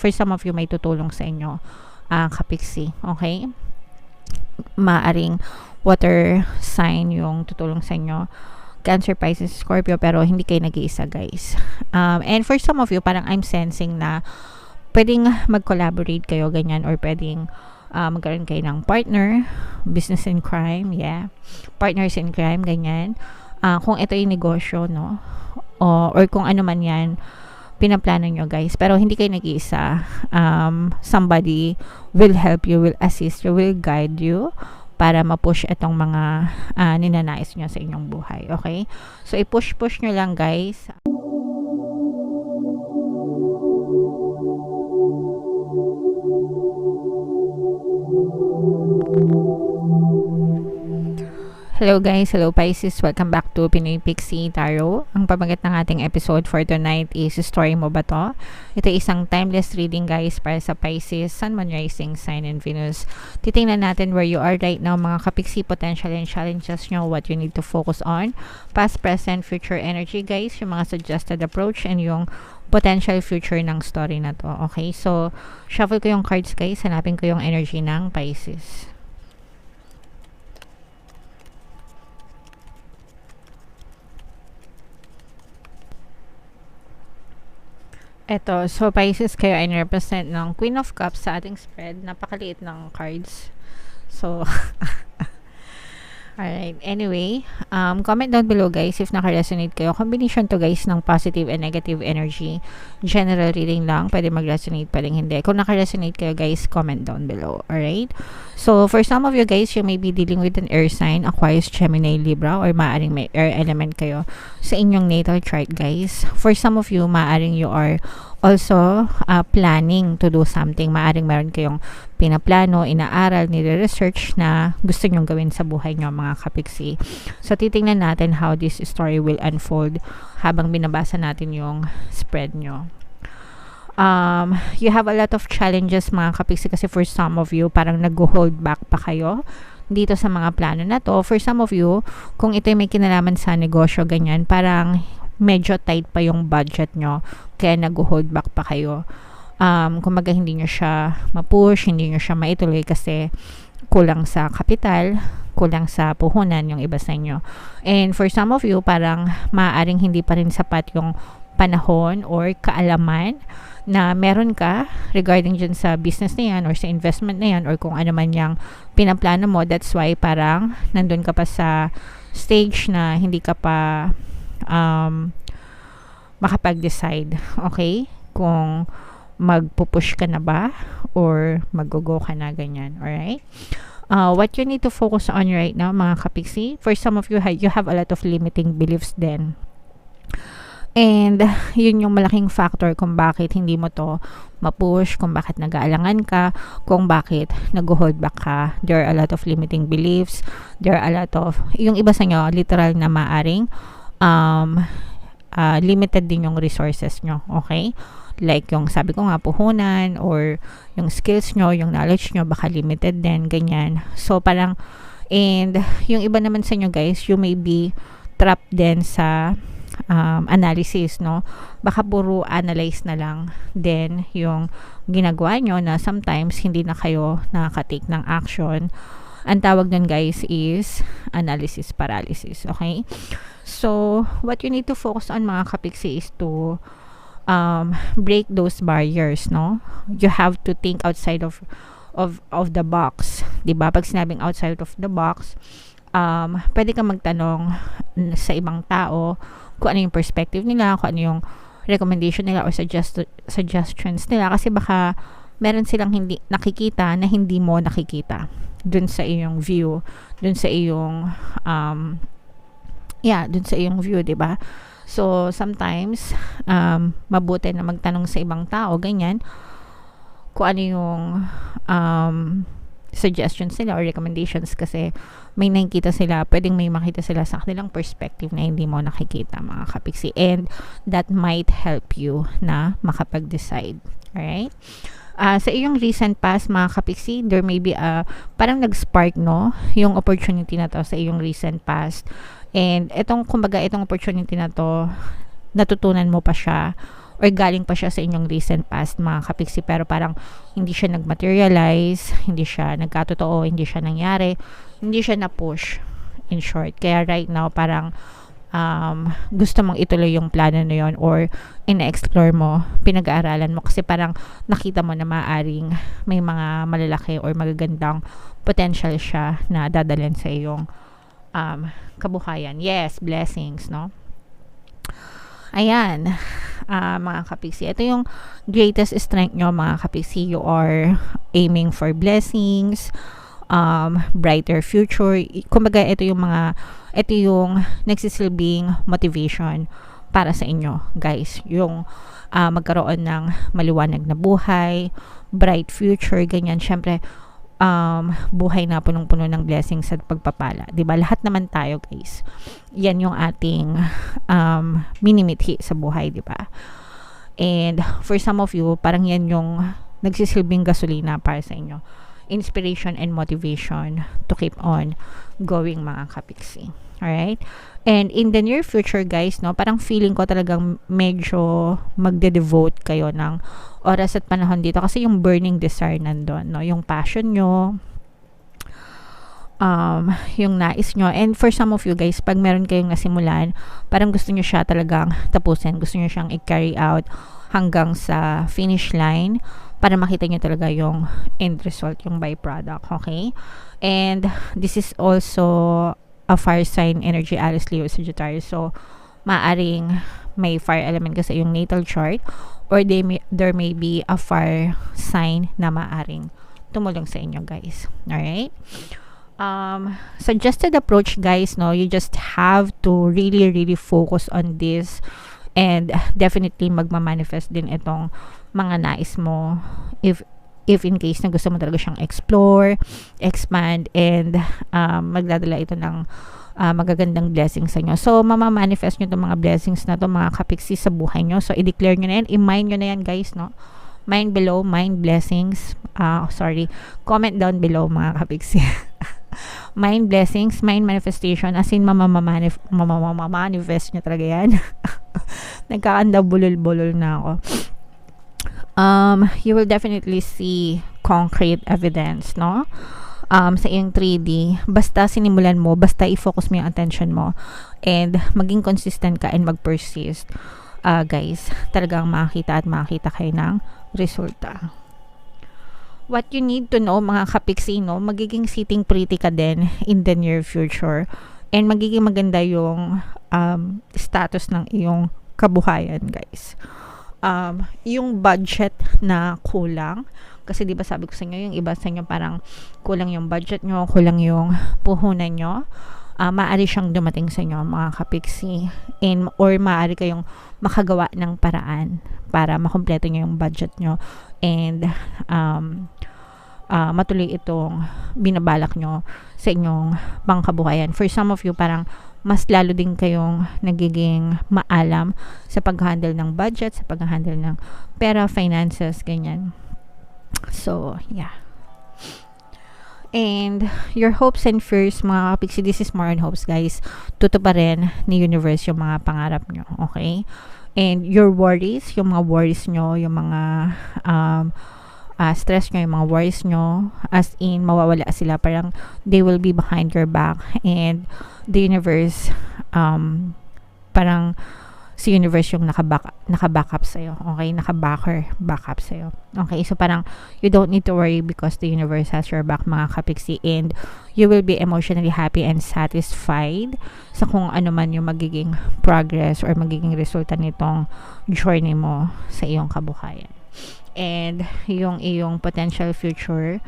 for some of you may tutulong sa inyo, kapiksi. Okay? Maaring water sign yung tutulong sa inyo, Cancer, Pisces, Scorpio, pero hindi kayo nag-iisa, guys. And for some of you, parang I'm sensing na pwedeng mag-collaborate kayo, ganyan, or pwedeng magkaroon kayo ng partner, business in crime, partners in crime, ganyan. Kung ito yung negosyo, no? Or kung ano man yan, pinaplano nyo, guys. Pero hindi kayo nag-iisa. Somebody will help you, will assist you, will guide you para ma-push itong mga ninanais nyo sa inyong buhay. Okay? So, i-push-push nyo lang, guys. Hello guys, hello Pisces, welcome back to Pinoy Pixie Tarot. Ang pamagat ng ating episode for tonight is Story Mo Ba To? Ito isang timeless reading, guys, para sa Pisces, Sun, Moon, Rising, Sign, and Venus. Titingnan natin where you are right now, mga kapiksi, potential and challenges nyo, what you need to focus on, past, present, future energy, guys, yung mga suggested approach, and yung potential future ng story na to. Okay, so shuffle ko yung cards, guys, hanapin ko yung energy ng Pisces. Eto, so Pisces, kayo ay represent ng Queen of Cups sa ating spread. Napakaliit ng cards. So, alright. Anyway, comment down below, guys, if naka-resonate kayo. Combination to, guys, ng positive and negative energy. General reading lang. Pwede mag-resonate, pwedeng hindi. Kung naka-resonate kayo, guys, comment down below. Alright? So, for some of you, guys, you may be dealing with an air sign, Aquarius, Gemini, Libra, or maaaring may air element kayo sa inyong natal chart, guys. For some of you, maaaring you are also planning to do something. Maaaring meron kayong pinaplano, inaaral, nire-research na gusto nyong gawin sa buhay nyo, mga kapiksi. So, titingnan natin how this story will unfold habang binabasa natin yung spread nyo. You have a lot of challenges, mga kapiksi, kasi for some of you, parang nag-hold back pa kayo dito sa mga plano na to. For some of you, kung ito may kinalaman sa negosyo, ganyan, parang medyo tight pa yung budget nyo, kaya nag-hold back pa kayo. Kumbaga hindi nyo siya ma-push, hindi nyo siya maituloy kasi kulang sa kapital, kulang sa puhunan yung iba sa inyo. And for some of you, parang maaaring hindi pa rin sapat yung panahon or kaalaman na meron ka regarding dyan sa business na yan or sa investment na yan or kung ano man yung pinaplano mo. That's why parang nandun ka pa sa stage na hindi ka pa makapag-decide, okay? Kung magpupush ka na ba or mag-go ka na, ganyan. Alright? What you need to focus on right now, mga kapiksi, for some of you, you have a lot of limiting beliefs then. And yun yung malaking factor kung bakit hindi mo to ma-push, kung bakit nag-aalangan ka, kung bakit nag-hold back ka. There are a lot of limiting beliefs. There are a lot of, yung iba sa inyo, literal na maaring limited din yung resources nyo. Okay? Like yung sabi ko nga, puhunan or yung skills nyo, yung knowledge nyo, baka limited din, ganyan. So parang, and yung iba naman sa inyo, guys, you may be trapped din sa analysis, no? Baka puro analyze na lang then yung ginagawa nyo na sometimes hindi na kayo nakaka-take ng action. Ang tawag nun, guys, is analysis paralysis. Okay? So, what you need to focus on, mga kapiksi, is to break those barriers, no? You have to think outside of the box. Diba? Pag sinabing outside of the box, pwede kang magtanong sa ibang tao kung ano yung perspective nila, kung ano yung recommendation nila or suggestions nila, kasi baka meron silang hindi nakikita na hindi mo nakikita dun sa iyong view, dun sa iyong dun sa iyong view, diba? So sometimes mabuti na magtanong sa ibang tao, ganyan, kung ano yung suggestions nila or recommendations, kasi may nakikita sila, pwedeng may makita sila sa kanilang perspective na hindi mo nakikita, mga kapiksi, and that might help you na makapag-decide. Alright? Sa iyong recent past, mga kapiksi, there may be parang nag-spark, no, yung opportunity na to sa iyong recent past, and itong, kumbaga, itong opportunity na to, natutunan mo pa siya or galing pa siya sa inyong recent past mga kapiksi, pero parang hindi siya nag-materialize, hindi siya nagkatotoo, hindi siya nangyari, hindi siya na-push, in short. Kaya right now parang gusto mong ituloy yung plano na yun, or ina-explore mo, pinag-aaralan mo, kasi parang nakita mo na maaring may mga malalaki or magagandang potential siya na dadalhin sa iyong kabuhayan. Yes, blessings, no? Ayan, mga kapiksi, ito yung greatest strength nyo mga kapiksi. You are aiming for blessings, brighter future. Kumbaga ito yung nagsisilbing motivation para sa inyo guys, yung magkaroon ng maliwanag na buhay, bright future, ganyan. Syempre buhay na punong-puno ng blessings at pagpapala, 'di ba? Lahat naman tayo guys, yan yung ating minimithi sa buhay, 'di ba? And for some of you, parang yan yung nagsisilbing gasolina para sa inyo, inspiration and motivation to keep on going mga kapiksi. Alright? And in the near future guys, no, parang feeling ko talagang medyo magde-devote kayo ng oras at panahon dito, kasi yung burning desire nandun, no, yung passion nyo, yung nais nyo. And for some of you guys, pag meron kayong nasimulan, parang gusto nyo siya talagang tapusin, gusto nyo siyang i-carry out hanggang sa finish line para makita nyo talaga yung end result, yung byproduct. Okay? And this is also a fire sign energy, Aries, Leo, Sagittarius. So maaring may fire element ka sa yung natal chart, or there may be a fire sign na maaring tumulong sa inyo guys. Alright? Suggested approach guys, no, you just have to really focus on this, and definitely magmamanifest din itong mga nais mo if in case na gusto mo talaga siyang explore, expand, and magdadala ito ng magagandang blessings sa inyo. So mamamanifest nyo itong mga blessings na to mga kapiksi sa buhay nyo. So i-declare nyo na yan, i-mind nyo na yan guys, no? Mind below, mind blessings, comment down below mga kapiksi. Mind blessings, mind manifestation, as in mamamanifest nyo talaga yan. Nagkakanda bulol-bulol na ako. You will definitely see concrete evidence, no? Sa iyong 3D, basta sinimulan mo, basta i-focus mo yung attention mo, and maging consistent ka and mag-persist, guys, talagang makita kayo ng resulta. What you need to know mga kapiksi, no, magiging sitting pretty ka din in the near future, and magiging maganda yung status ng iyong kabuhayan guys. Yung budget na kulang, kasi di ba sabi ko sa inyo, yung iba sa inyo parang kulang yung budget nyo, kulang yung puhunan nyo, maaari siyang dumating sa inyo mga kapiksi, or maaari kayong makagawa ng paraan para makompleto nyo yung budget nyo, and matuloy itong binabalak nyo sa inyong pangkabuhayan. For some of you, parang mas lalo din kayong nagiging maalam sa pag-handle ng budget, sa pag-handle ng pera, finances, ganyan. So, yeah. And your hopes and fears, mga kapiksi, this is more on hopes, guys. Tutuparin ni universe yung mga pangarap nyo, okay? And your worries, yung mga worries nyo, yung mga stress nyo, yung mga worries nyo, as in, mawawala sila. Parang they will be behind your back, and the universe, parang si universe yung naka-backup sa'yo, okay? Backup sa'yo, okay? So parang you don't need to worry because the universe has your back mga kapiksi, and you will be emotionally happy and satisfied sa kung ano man yung magiging progress or magiging resulta nitong journey mo sa iyong kabuhayan. And yung iyong potential future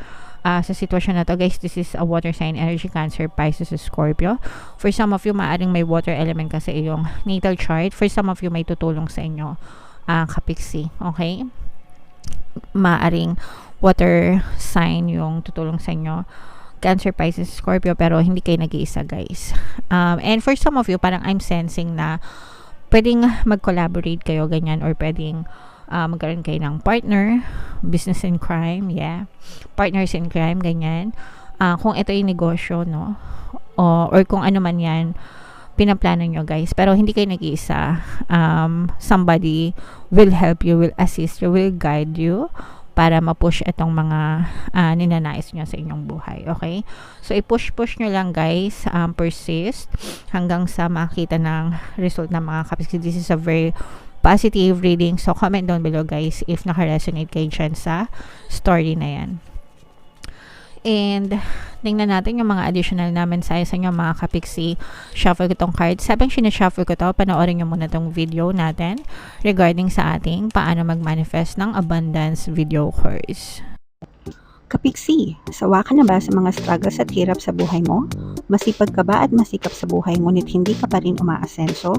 sa sitwasyon na to guys, this is a water sign energy, Cancer, Pisces, Scorpio. For some of you, maaring may water element ka sa iyong natal chart. For some of you, may tutulong sa inyo kapiksi, okay? Maaring water sign yung tutulong sa inyo, Cancer, Pisces, Scorpio, pero hindi kayo nag-iisa guys. And for some of you, parang I'm sensing na pwedeng mag-collaborate kayo ganyan, or pwedeng magkaroon kayo ng partner, business in crime, yeah, partners in crime, ganyan. Kung ito yung negosyo, no, or kung ano man yan, pinaplano nyo guys. Pero hindi kayo nag-iisa. Somebody will help you, will assist you, will guide you para ma-push itong mga ninanais nyo sa inyong buhay. Okay? So, i-push-push nyo lang guys. Persist hanggang sa makita ng result ng mga kapiksi. This is a very positive reading. So, comment down below guys if naka-resonate kayo dyan sa story na yan. And, tingnan natin yung mga additional na mensahe sa inyo mga kapiksi. Shuffle ko tong cards. Sabang sinashuffle ko to, panoorin nyo muna tong video natin regarding sa ating paano mag-manifest ng abundance video course. Kapiksi, sawa ka na ba sa mga struggles at hirap sa buhay mo? Masipag ka ba at masikap sa buhay ngunit hindi ka pa rin umaasenso?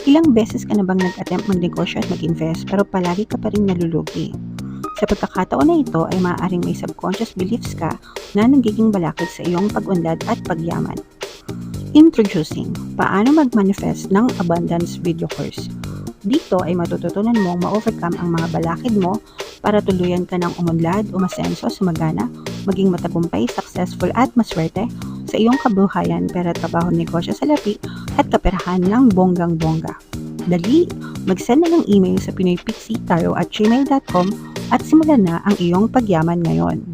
Ilang beses ka na bang nag-attempt magnegosyo at mag-invest pero palagi ka pa rin nalulugi? Sa pagkakataon na ito ay maaaring may subconscious beliefs ka na nagiging balakid sa iyong pag-unlad at pagyaman. Introducing, paano mag-manifest ng abundance video course. Dito ay matututunan mong ma-overcome ang mga balakid mo para tuluyan ka ng umunlad, umasenso, sumagana, maging matagumpay, successful at maswerte sa iyong kabuhayan, pera, trabaho, negosyo, salapi at kaperahan ng bonggang-bongga. Dali, mag-send na ng email sa pinoypixitaro@gmail.com at simulan na ang iyong pagyaman ngayon.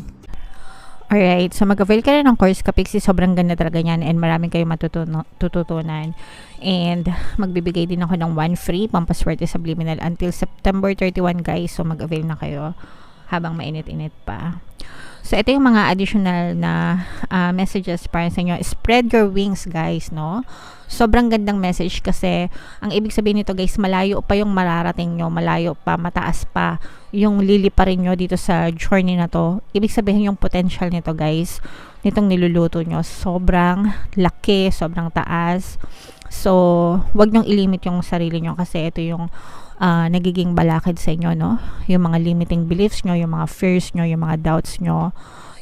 Alright, so mag-avail ka rin ng course Kapiksi, sobrang ganda talaga yan and maraming kayong matututunan. And magbibigay din ako ng 1 free pampaswerte subliminal until September 31 guys, so mag-avail na kayo habang mainit-init pa. So ito yung mga additional na messages para sa inyo. Spread your wings guys, no? Sobrang gandang message kasi ang ibig sabihin nito guys, malayo pa yung mararating nyo, malayo pa, mataas pa yung liliparin nyo dito sa journey na to. Ibig sabihin yung potential nito guys, nitong niluluto nyo, sobrang laki, sobrang taas. So, wag nyong ilimit yung sarili nyo kasi ito yung nagiging balakid sa inyo, no? Yung mga limiting beliefs nyo, yung mga fears nyo, yung mga doubts nyo,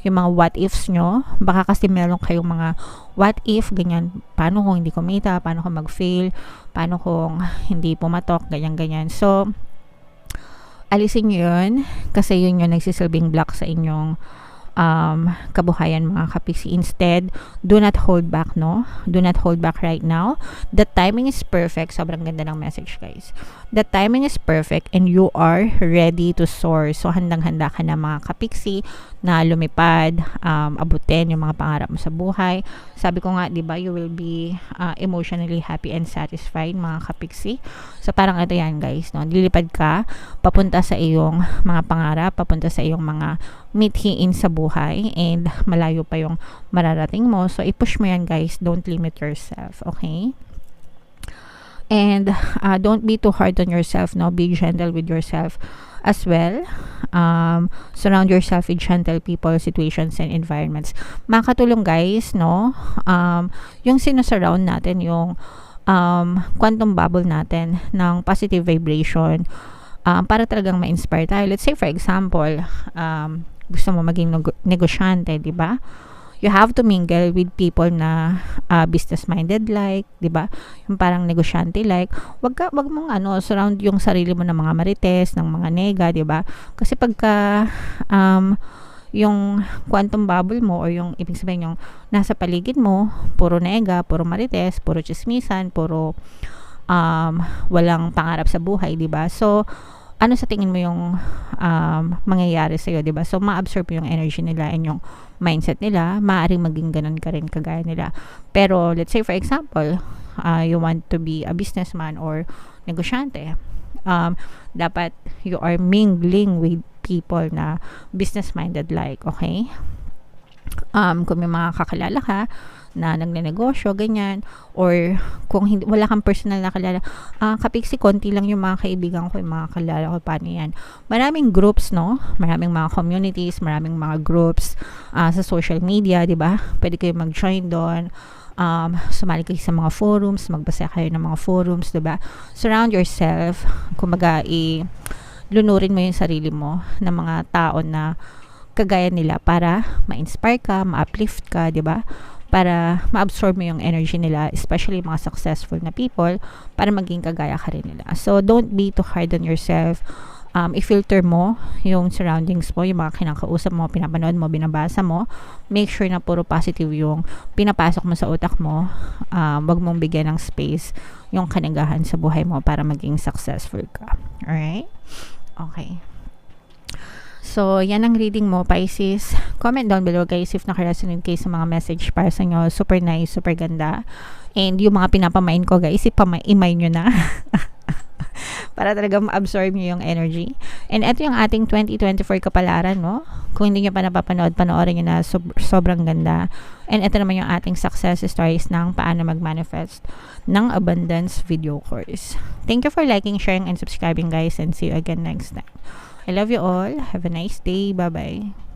yung mga what ifs nyo. Baka kasi meron kayong mga what if, ganyan, paano kung hindi kumita, paano kung mag-fail, paano kung hindi pumatok, ganyan-ganyan. So, alisin nyo yun kasi yun yung nagsisilbing block sa inyong kabuhayan mga kapiksi. Instead, do not hold back, no? Do not hold back right now. The timing is perfect. Sobrang ganda ng message, guys. The timing is perfect and you are ready to soar. So, handang-handa ka na mga kapiksi na lumipad, abutin yung mga pangarap mo sa buhay. Sabi ko nga, di ba, you will be emotionally happy and satisfied mga kapiksi. So, parang ito yan, guys, no? Lilipad ka, papunta sa iyong mga pangarap, papunta sa iyong mga mithiin sa buhay and malayo pa yung mararating mo. So, i-push mo yan guys. Don't limit yourself. Okay? And don't be too hard on yourself. No? Be gentle with yourself as well. Surround yourself with gentle people, situations, and environments. Makatulong guys, no? Yung sinasurround natin, yung quantum bubble natin ng positive vibration para talagang ma-inspire tayo. Let's say for example, gusto mo maging negosyante, di ba? You have to mingle with people na business-minded like, di ba? Yung parang negosyante like. Wag mong surround yung sarili mo ng mga marites, ng mga nega, di ba? Kasi pagka yung quantum bubble mo or yung ibig sabihin yung nasa paligid mo, puro nega, puro marites, puro chismisan, puro walang pangarap sa buhay, di ba? So, ano sa tingin mo yung mangyayari sa'yo, diba? So, ma-absorb yung energy nila and yung mindset nila. Maaaring maging ganun ka rin kagaya nila. Pero, let's say for example, you want to be a businessman or negosyante. Dapat you are mingling with people na business-minded like, okay? Kung may mga kakilala ka na nagnenegosyo, ganyan, or kung hindi, wala kang personal na kilala, kapiksi, konti lang yung mga kaibigan ko, yung mga kilala ko, paano yan? Maraming groups, no? Maraming mga communities, maraming mga groups sa social media, di ba? Pwede kayo mag-join doon, sumali kayo sa mga forums, magbasa kayo ng mga forums, di ba? Surround yourself, kumbaga, lunurin mo yung sarili mo ng mga tao na kagaya nila para ma-inspire ka, ma-uplift ka, di ba? Para ma-absorb mo yung energy nila, especially mga successful na people, para maging kagaya ka rin nila. So, don't be too hard on yourself. i-filter mo yung surroundings mo, yung mga kinakausap mo, pinapanood mo, binabasa mo. Make sure na puro positive yung pinapasok mo sa utak mo. Wag mong bigyan ng space yung kanagahan sa buhay mo para maging successful ka. Alright? Okay. So, yan ang reading mo, Pisces. Comment down below, guys, if nakaresonate kayo sa mga message para sa inyo. Super nice, super ganda. And yung mga pinapamain ko, guys, imay nyo na. Para talaga ma-absorb nyo yung energy. And ito yung ating 2024 kapalaran, no? Kung hindi nyo pa napapanood, panoorin nyo na, sobrang ganda. And ito naman yung ating success stories ng paano mag-manifest ng abundance video course. Thank you for liking, sharing, and subscribing, guys, and see you again next time. I love you all. Have a nice day. Bye-bye.